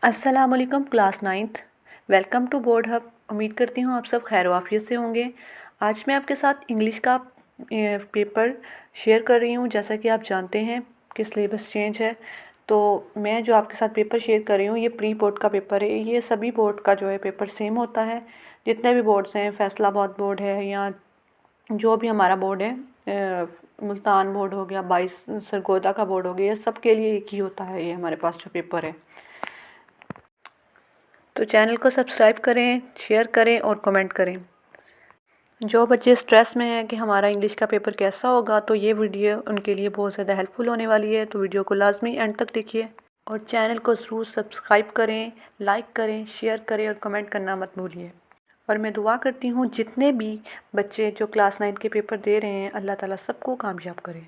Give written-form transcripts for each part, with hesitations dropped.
अस्सलामुअलैकुम class ninth. Welcome to board hub. उम्मीद करती हूँ आप सब खैर वाफियत से होंगे। आज मैं आपके साथ इंग्लिश का पेपर शेयर कर रही हूँ। जैसा कि आप जानते हैं कि सिलेबस चेंज है, तो मैं जो आपके साथ पेपर शेयर कर रही हूँ ये प्री बोर्ड का पेपर है। ये सभी बोर्ड का जो है पेपर सेम होता है। जितने भी बोर्ड्स हैं, फैसलाबाद बोर्ड है या जो भी हमारा बोर्ड है, मुल्तान बोर्ड हो गया, 22 सरगोदा का बोर्ड हो गया, ये सब के लिए एक ही होता है ये हमारे पास जो पेपर है। तो चैनल को सब्सक्राइब करें, शेयर करें और कमेंट करें। जो बच्चे स्ट्रेस में हैं कि हमारा इंग्लिश का पेपर कैसा होगा, तो ये वीडियो उनके लिए बहुत ज़्यादा हेल्पफुल होने वाली है। तो वीडियो को लाजमी एंड तक देखिए और चैनल को ज़रूर सब्सक्राइब करें, लाइक करें, शेयर करें और कमेंट करना मत भूलिए। और मैं दुआ करती हूँ जितने भी बच्चे जो क्लास 9 के पेपर दे रहे हैं, अल्लाह ताला सबको कामयाब करे।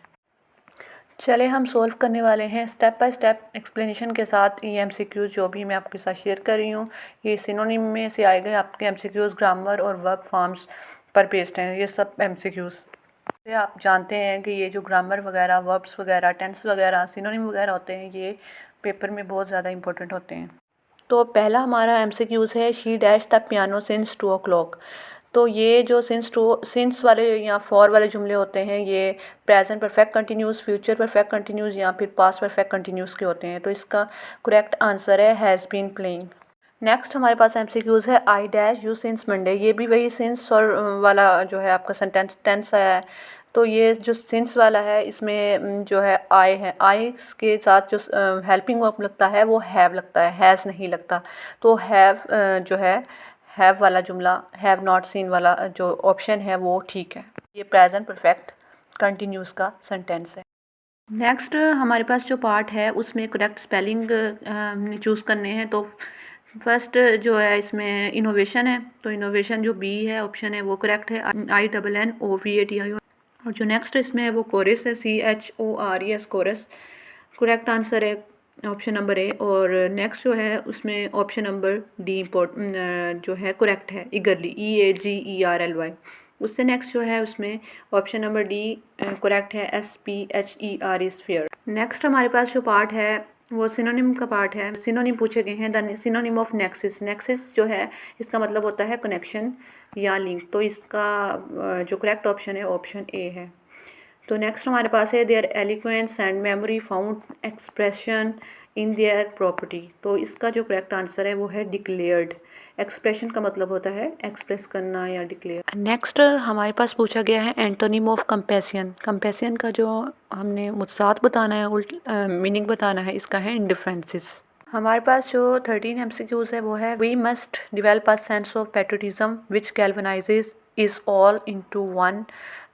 चले हम सॉल्व करने वाले हैं स्टेप बाय स्टेप एक्सप्लेनेशन के साथ। ये एमसीक्यूज़ जो भी मैं आपके साथ शेयर कर रही हूँ, ये सिनोनिम में से आए गए आपके एमसीक्यूज़ ग्रामर और वर्ब फॉर्म्स पर बेस्ड हैं। ये सब एमसीक्यूज़ आप जानते हैं कि ये जो ग्रामर वगैरह, वर्ब्स वगैरह, टेंस वगैरह, सिनोनिम वगैरह होते हैं, ये पेपर में बहुत ज़्यादा इंपॉर्टेंट होते हैं। तो पहला हमारा एमसीक्यूज़ है, she dash the piano since 2 o'clock। तो ये जो सिंस वाले या फॉर वाले जुमले होते हैं, ये present perfect continuous, future perfect continuous या फिर पास्ट परफेक्ट कंटिन्यूस के होते हैं। तो इसका करेक्ट आंसर है हैज़ बीन प्लेइंग। नेक्स्ट हमारे पास एमसीक्यूज़ है, I dash you since Monday. ये भी वही सिंस और वाला जो है आपका सेंटेंस टेंस है। तो ये जो सिंस वाला है, इसमें जो है आई है, आई के साथ जो हेल्पिंग वर्ब लगता है वो हैव लगता है, हैज़ नहीं लगता। तो हैव जो है, हैव वाला जुमला, हैव नॉट सीन वाला जो ऑप्शन है वो ठीक है। ये प्रेजेंट परफेक्ट कंटिन्यूस का सेंटेंस है। नेक्स्ट हमारे पास जो पार्ट है उसमें करेक्ट स्पेलिंग हमने चूज़ करने हैं। तो फर्स्ट जो है इसमें इनोवेशन है, तो इनोवेशन जो बी है ऑप्शन है वो करेक्ट है, INNOVATI। और जो नेक्स्ट इसमें है वो कोरस है, CHORES कोरस। करेक्ट आंसर है ऑप्शन नंबर ए। और नेक्स्ट जो है उसमें ऑप्शन नंबर डी जो है करेक्ट है, ईगरली, EAGERLY। उससे नेक्स्ट जो है उसमें ऑप्शन नंबर डी करेक्ट है, SPHER स्फीयर। नेक्स्ट हमारे पास जो पार्ट है वो सिनोनिम का पार्ट है। सिनोनिम पूछे गए हैं, the synonym of Nexis. Nexis जो है इसका मतलब होता है कनेक्शन या लिंक। तो इसका जो करेक्ट ऑप्शन है ऑप्शन ए है। तो नेक्स्ट हमारे पास है, their eloquence and memory found expression in their property. तो इसका जो करेक्ट आंसर है वो है डिक्लेयर्ड। एक्सप्रेशन का मतलब होता है एक्सप्रेस करना या डिक्लेयर। नेक्स्ट हमारे पास पूछा गया है एंटोनिम ऑफ कंपेसियन। कंपेसियन का जो हमने मुत्सात बताना है, उल्ट मीनिंग बताना है, इसका है इंडिफरेंसेस। हमारे पास जो 13 एमसीक्यूज है वो है, we must develop a sense of patriotism which galvanises us all into one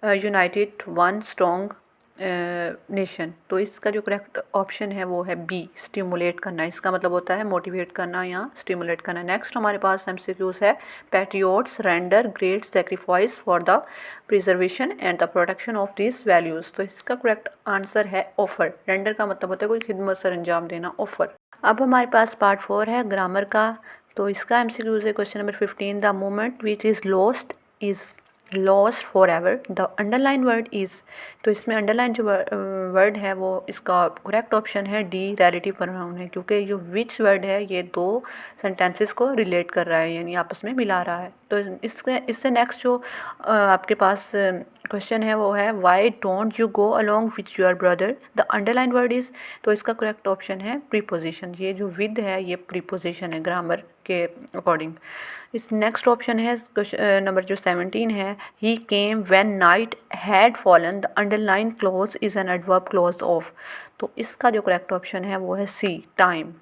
united one strong nation. तो इसका जो करेक्ट ऑप्शन है वो है बी, स्टिमुलेट करना। इसका मतलब होता है मोटिवेट करना या स्टिमुलेट करना। नेक्स्ट हमारे पास एमसीक्यूज है, patriots render great sacrifice for the preservation and the protection of this values. तो इसका करेक्ट आंसर है ऑफर। रेंडर का मतलब होता है कोई खिदमत सर अंजाम देना, ऑफर। अब हमारे पास पार्ट 4 है ग्रामर का। तो इसका एमसीक्यूज है question number 15, the moment which is lost is lost for ever, the underline word is. तो इसमें अंडरलाइन जो वर्ड है वो इसका करेक्ट ऑप्शन है डी, रिलेटिव प्रोनाउन है, क्योंकि जो विच वर्ड है ये दो सेंटेंसेस को रिलेट कर रहा है, यानी आपस में मिला रहा है। तो इससे नेक्स्ट जो आपके पास क्वेश्चन है वो है, why don't you go along with your brother, the underline word is. तो इसका करेक्ट ऑप्शन है प्रीपोजिशन। ये जो विद है ये प्रीपोजिशन है ग्रामर के अकॉर्डिंग। इस नेक्स्ट ऑप्शन है क्वेश्चन नंबर जो 17 है, he came when night had fallen, the underline clause is an adverb clause of. तो इसका जो करेक्ट ऑप्शन है वो है सी, टाइम।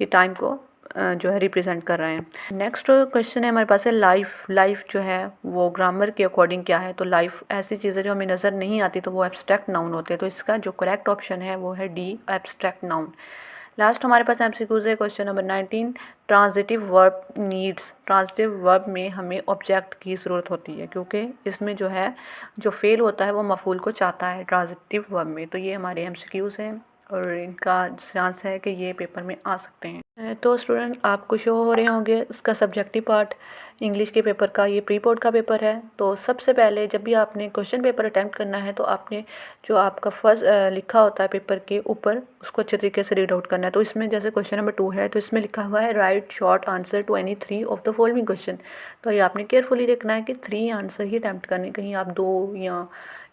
ये टाइम को जो है रिप्रेजेंट कर रहे हैं। नेक्स्ट क्वेश्चन है हमारे पास है लाइफ। लाइफ जो है वो ग्रामर के अकॉर्डिंग क्या है, तो लाइफ ऐसी चीज़ें जो हमें नज़र नहीं आती तो वो एब्स्ट्रैक्ट नाउन होते हैं। तो इसका जो करेक्ट ऑप्शन है वो है डी, एब्स्ट्रैक्ट नाउन। लास्ट हमारे पास एमसीक्यूज है question number 19, transitive verb needs. Transitive verb में हमें ऑब्जेक्ट की ज़रूरत होती है, क्योंकि इसमें जो है जो फेल होता है वो मफूल को चाहता है ट्रांजिटिव वर्ब में। तो ये हमारे एमसीक्यूज हैं। और इनका चांस है कि ये पेपर में आ सकते हैं। तो स्टूडेंट आपको शो हो रहे होंगे इसका सब्जेक्टिव पार्ट इंग्लिश के पेपर का, ये प्री बोर्ड का पेपर है। तो सबसे पहले जब भी आपने क्वेश्चन पेपर अटैम्प्ट करना है तो आपने जो आपका फर्स्ट लिखा होता है पेपर के ऊपर उसको अच्छे तरीके से रीड आउट करना है। तो इसमें जैसे क्वेश्चन नंबर 2 है तो इसमें लिखा हुआ है write short answer to any 3 of the following question. तो ये आपने केयरफुली देखना है कि 3 आंसर ही अटैम्प्ट करने, कहीं आप 2 या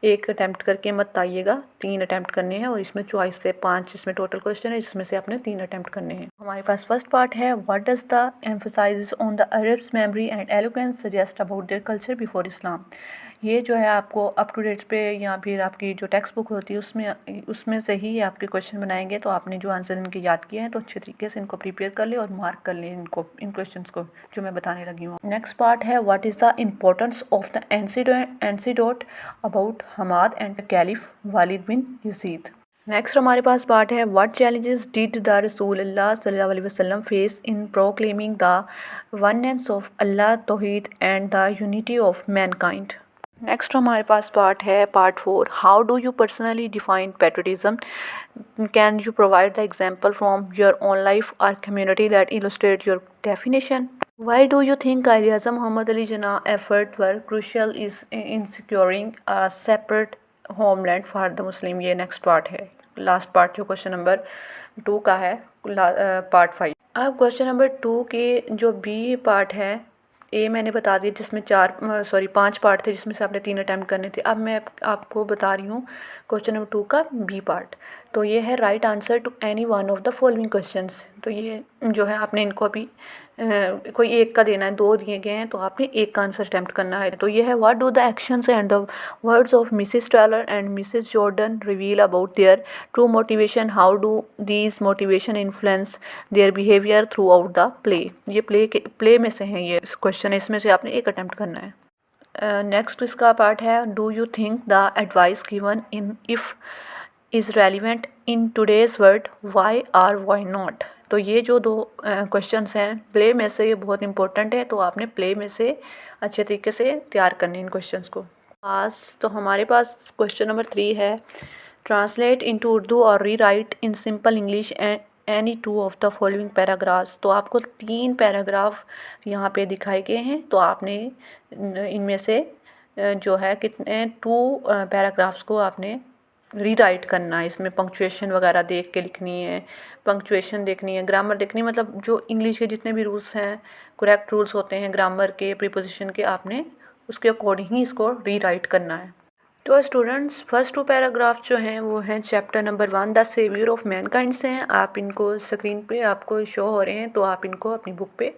1 अटैम्प्ट करके मत आइएगा, 3 अटैम्प्ट करने हैं। और इसमें चॉइस से 5 इसमें टोटल क्वेश्चन है जिसमें से आपने 3 अटैम्प्ट करने हैं। हमारे पास फर्स्ट पार्ट है what does the emphasise on the Arabs memory and eloquence suggest about their culture before Islam. ये जो है आपको अप टू डेट पे या फिर आपकी जो टेक्स्ट बुक होती है उसमें से ही आपके क्वेश्चन बनाएंगे। तो आपने जो आंसर इनके याद किए हैं तो अच्छे तरीके से इनको प्रिपेयर कर ले और मार्क कर ले इन क्वेश्चंस को जो मैं बताने लगी हूँ। नेक्स्ट पार्ट है what is the importance of the anecdote about Hammad and caliph Walid bin Yazid. Next हमारे पास पार्ट है व्हाट चैलेंजेस डिड द रसूलुल्लाह सल्लल्लाहु अलैहि वसल्लम face in proclaiming the oneness of Allah तौहीद and the unity of mankind. Next हमारे पास पार्ट है part 4 how do you personally define patriotism, can you provide the example from your own life और community that illustrate your definition. Why do you think Qaid-e-Azam Muhammad Ali Jinnah efforts were crucial in securing a separate homeland for the Muslim? ये next part है, last part जो question number 2 का है, part 5। अब question number 2 के जो B part है, ए मैंने बता दिया जिसमें 5 पार्ट थे जिसमें से आपने 3 अटैम्प्ट करने थे। अब मैं आपको बता रही हूँ क्वेश्चन नंबर 2 का बी पार्ट। तो ये है write answer to any one of the following questions. तो ये जो है आपने इनको अभी कोई एक का देना है, 2 दिए गए हैं तो आपने एक का आंसर अटैम्प्ट करना है। तो ये है what do the actions and the words of Mrs trailer and Mrs Jordan reveal about their true motivation, how do these motivation influence their behaviour through out the play. ये play में से हैं ये क्वेश्चन, इसमें से आपने एक attempt करना है। नेक्स्ट इसका पार्ट है do you think the advice given in if is relevant in today's world, why or why not. तो ये जो 2 क्वेश्चंस हैं प्ले में से, ये बहुत इंपॉर्टेंट है। तो आपने प्ले में से अच्छे तरीके से तैयार करने इन क्वेश्चंस को। तो हमारे पास क्वेश्चन नंबर 3 है ट्रांसलेट इनटू उर्दू और री right in simple English any 2 of the following paragraphs. तो आपको 3 पैराग्राफ यहाँ पे दिखाए गए हैं। तो आपने इनमें से जो है कितने 2 पैराग्राफ्स को आपने रीराइट करना है। इसमें पंक्चुएशन वगैरह देख के लिखनी है, पंक्चुएशन देखनी है, ग्रामर देखनी है, मतलब जो इंग्लिश के जितने भी रूल्स हैं, करेक्ट रूल्स होते हैं ग्रामर के, प्रीपोजिशन के, आपने उसके अकॉर्डिंग ही इसको रीराइट करना है। तो स्टूडेंट्स फर्स्ट 2 पैराग्राफ जो हैं वो हैं chapter number 1 the saviour of mankind से हैं। आप इनको स्क्रीन पे आपको शो हो रहे हैं तो आप इनको अपनी बुक पे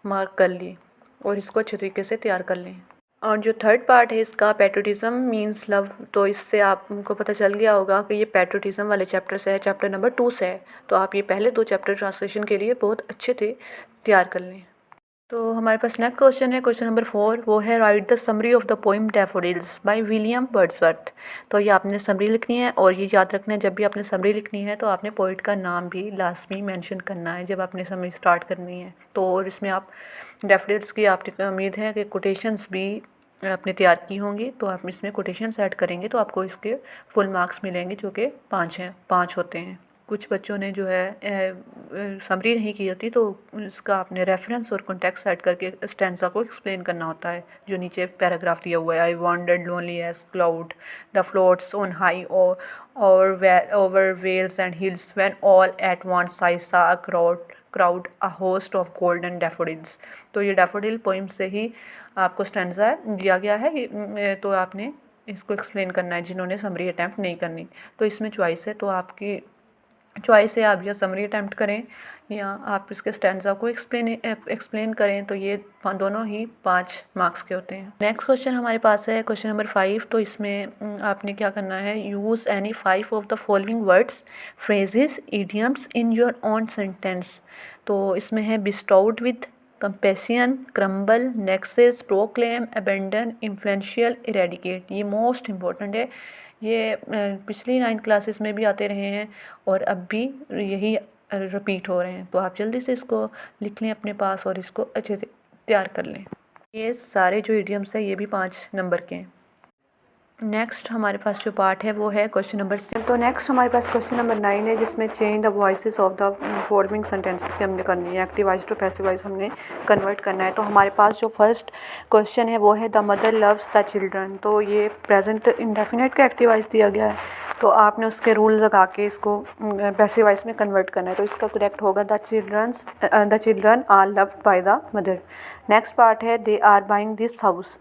मार्क कर लें और इसको अच्छे तरीके से तैयार कर लें। और जो थर्ड पार्ट है इसका पैट्रियटिज्म मींस लव, तो इससे आपको पता चल गया होगा कि ये पैट्रियटिज्म वाले चैप्टर से है, चैप्टर नंबर 2 से है। तो आप ये पहले 2 चैप्टर ट्रांसलेशन के लिए बहुत अच्छे थे तैयार कर लें। तो हमारे पास नेक्स्ट क्वेश्चन है क्वेश्चन नंबर 4, वो है right the summary of the poem daffodils by William Wordsworth. तो ये आपने समरी लिखनी है और ये याद रखना है जब भी आपने समरी लिखनी है तो आपने पोइट का नाम भी लास्ट में मेंशन करना है जब आपने समरी स्टार्ट करनी है। तो और इसमें आप डैफोडिल्स की आपकी उम्मीद है कि कोटेशंस भी आपने तैयार की होंगी। तो आप इसमें कोटेशंस ऐड करेंगे तो आपको इसके फुल मार्क्स मिलेंगे जो कि 5 होते हैं। कुछ बच्चों ने जो है समरी नहीं की होती तो उसका आपने रेफरेंस और कॉन्टेक्स्ट ऐड करके स्टैंजा को एक्सप्लेन करना होता है जो नीचे पैराग्राफ दिया हुआ है। I wandered lonely as cloud the floats on high over vales and hills when all at once I saw a crowd a host of golden daffodils. तो ये डैफोडिल पोइम से ही आपको स्टैंजा दिया गया है। तो आपने इसको एक्सप्लेन करना है जिन्होंने समरी अटैम्प्ट नहीं करनी। तो इसमें चॉइस है, तो आपकी चॉइस है आप या समरी अटैम्प्ट करें या आप इसके स्टैंजा को एक्सप्लेन करें। तो ये दोनों ही 5 मार्क्स के होते हैं। नेक्स्ट क्वेश्चन हमारे पास है क्वेश्चन नंबर 5। तो इसमें आपने क्या करना है use any 5 of the following words phrases idioms in your own sentence. तो इसमें है bestowed with, compassion, crumble, nexus, proclaim, abandon, influential, eradicate. ये मोस्ट इम्पॉर्टेंट है, ये पिछली 9 क्लासेस में भी आते रहे हैं और अब भी यही रिपीट हो रहे हैं। तो आप जल्दी से इसको लिख लें अपने पास और इसको अच्छे से तैयार कर लें। ये सारे जो इडियम्स हैं ये भी 5 नंबर के हैं। नेक्स्ट हमारे पास जो पार्ट है वो है क्वेश्चन नंबर 6 तो नेक्स्ट हमारे पास क्वेश्चन नंबर 9 है, जिसमें change the voices of the following sentences की हमने करनी है। Active voice to passive voice हमने कन्वर्ट करना है। तो हमारे पास जो फर्स्ट क्वेश्चन है वो है the mother loves the children. तो ये प्रेजेंट इंडेफिनिट का एक्टिव वॉइस दिया गया है, तो आपने उसके रूल लगा के इसको पैसिव वॉइस में कन्वर्ट करना है। तो इसका करेक्ट होगा the children are loved by the mother. Next part है they are buying this house.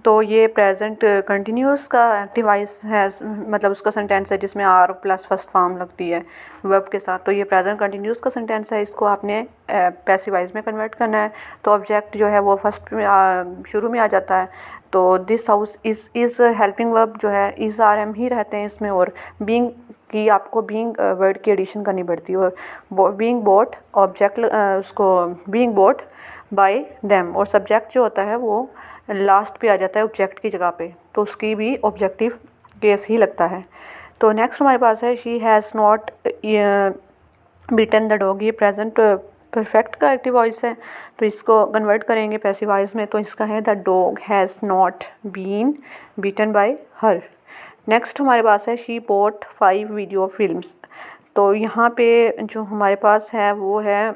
तो ये प्रेजेंट कंटिन्यूस का एक्टिव वॉइस है, मतलब उसका सेंटेंस है जिसमें आर प्लस फर्स्ट फॉर्म लगती है वर्ब के साथ। तो ये प्रेजेंट कंटिन्यूस का सेंटेंस है, इसको आपने पैसिव वॉइस में कन्वर्ट करना है। तो ऑब्जेक्ट जो है वो फर्स्ट में शुरू में आ जाता है। तो this house is helping verb जो है इज़ आर एम ही रहते हैं इसमें, और बीइंग की आपको बीइंग वर्ड की एडिशन करनी पड़ती है। और बीइंग बोट ऑब्जेक्ट उसको बीइंग बोट बाय देम, और सब्जेक्ट जो होता है वो लास्ट पे आ जाता है ऑब्जेक्ट की जगह पे, तो उसकी भी ऑब्जेक्टिव केस ही लगता है। तो नेक्स्ट हमारे पास है she has not beaten the dog. ये प्रेजेंट परफेक्ट का एक्टिव वॉइस है, तो इसको कन्वर्ट करेंगे पैसिव वॉइस में। तो इसका है the dog has not been beaten by her. Next हमारे पास है शी बॉट 5 वीडियो फिल्म्स। तो यहाँ पे जो हमारे पास है वो है,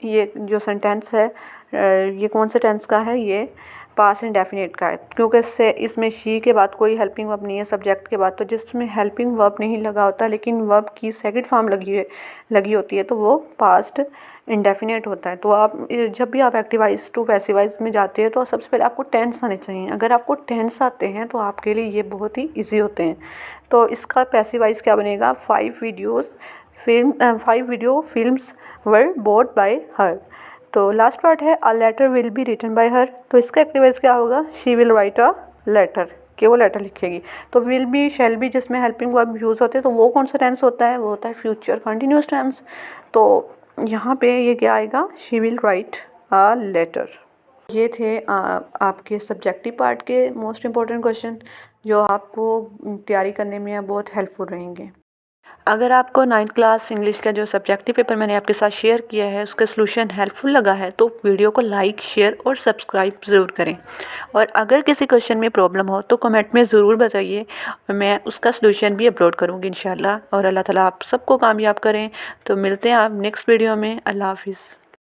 ये जो सेंटेंस है ये कौन से टेंस का है, ये पास्ट इंडेफिनिट का है, क्योंकि इसमें शी के बाद कोई हेल्पिंग वर्ब नहीं है सब्जेक्ट के बाद। तो जिसमें हेल्पिंग वर्ब नहीं लगा होता लेकिन वर्ब की सेकंड फॉर्म लगी होती है, तो वो पास्ट इंडेफिनिट होता है। तो आप जब भी आप active voice to passive voice में जाते हैं तो सबसे पहले आपको टेंस आने चाहिए। अगर आपको टेंस आते हैं तो आपके लिए ये बहुत ही ईजी होते हैं। तो इसका पैसिव वॉइस क्या बनेगा, 5 video films were bought by her. तो लास्ट पार्ट है a letter will be written by her. तो इसका एक्टिव वॉइस क्या होगा, she will write a letter, कि वो लेटर लिखेगी। तो विल बी शैल बी जिसमें हेल्पिंग वर्ब यूज़ होते हैं, तो वो कौन सा टेंस होता है, वो होता है फ्यूचर कंटिन्यूस टेंस। तो यहाँ पे ये क्या आएगा, she will write a letter. ये थे आपके सब्जेक्टिव पार्ट के मोस्ट इम्पोर्टेंट क्वेश्चन, जो आपको तैयारी करने में बहुत हेल्पफुल रहेंगे। अगर आपको 9th क्लास इंग्लिश का जो सब्जेक्टिव पेपर मैंने आपके साथ शेयर किया है उसका सलूशन हेल्पफुल लगा है तो वीडियो को लाइक, शेयर और सब्सक्राइब ज़रूर करें। और अगर किसी क्वेश्चन में प्रॉब्लम हो तो कमेंट में ज़रूर बताइए, मैं उसका सलूशन भी अपलोड करूँगी इंशाल्लाह। और अल्लाह ताला आप सबको कामयाब करें। तो मिलते हैं आप नेक्स्ट वीडियो में। अल्लाह हाफिज़।